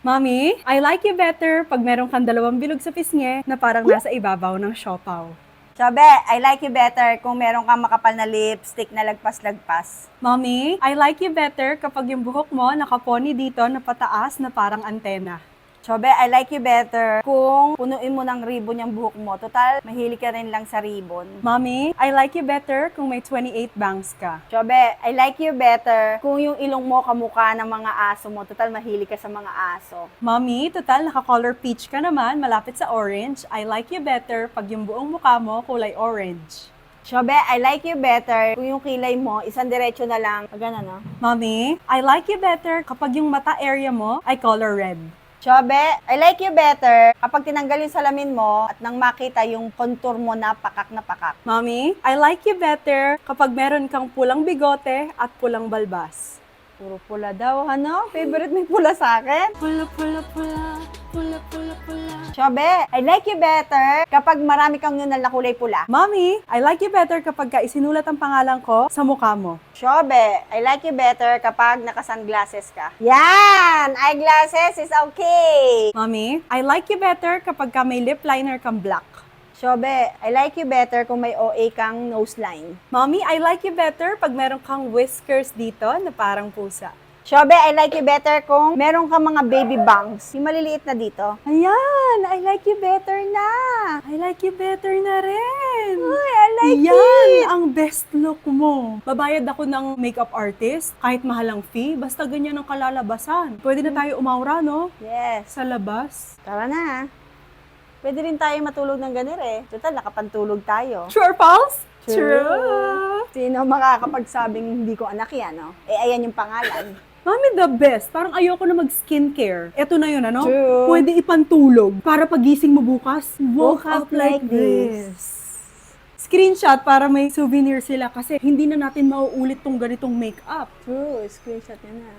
Mommy, I like you better pag meron kang dalawang bilog sa pisngi na parang nasa ibabaw ng siopaw. Chobe, I like you better kung meron kang makapal na lipstick na lagpas-lagpas. Mommy, I like you better kapag yung buhok mo nakapony dito na pataas na parang antena. Chobe, I like you better kung punuin mo ng ribbon yung buhok mo. Total, mahilig ka rin lang sa ribbon. Mommy, I like you better kung may 28 bangs ka. Chobe, I like you better kung yung ilong mo kamukha ng mga aso mo. Total, mahilig ka sa mga aso. Mommy, total naka-color peach ka naman, malapit sa orange. I like you better pag yung buong mukha mo kulay orange. Chobe, I like you better kung yung kilay mo, isang diretso na lang. Ganun, no? Mommy, I like you better kapag yung mata area mo ay color red. Chobe, I like you better kapag tinanggal yung salamin mo at nang makita yung contour mo na pakak na pakak. Mommy, I like you better kapag meron kang pulang bigote at pulang balbas. Puro pula daw, ano? Favorite may pula sa akin? Pula, pula, pula, pula, pula, pula. Chobe, I like you better kapag marami kang nunal na kulay pula. Mommy, I like you better kapag isinulat ang pangalan ko sa mukha mo. Chobe, I like you better kapag naka-sunglasses ka. Yan! Eyeglasses is okay! Mommy, I like you better kapag may lip liner kang black. Chobe, I like you better kung may OA kang nose line. Mommy, I like you better pag meron kang whiskers dito na parang pusa. Chobe, I like you better kung meron kang mga baby bangs. Yung maliliit na dito. Ayan! I like you better na! I like you better na rin. Uy, I like Yan it! ang best look mo. Babayad ako ng makeup artist, kahit mahalang fee, basta ganyan ang kalalabasan. Pwede na tayo umaura, no? Yes. Sa labas. Tara na. Pwede rin tayo matulog ng ganir eh. Total, nakapantulog tayo. True or false? True. Sino makakapagsabing hindi ko anak yan, no? Eh, ayan yung pangalan. Mami, the best. Parang ayoko na mag-skincare. Eto na yun, ano? True. Pwede ipantulog para pagising mo bukas, woke up like this. Screenshot para may souvenir sila kasi hindi na natin mauulit tong ganitong makeup. True. Screenshot yun na.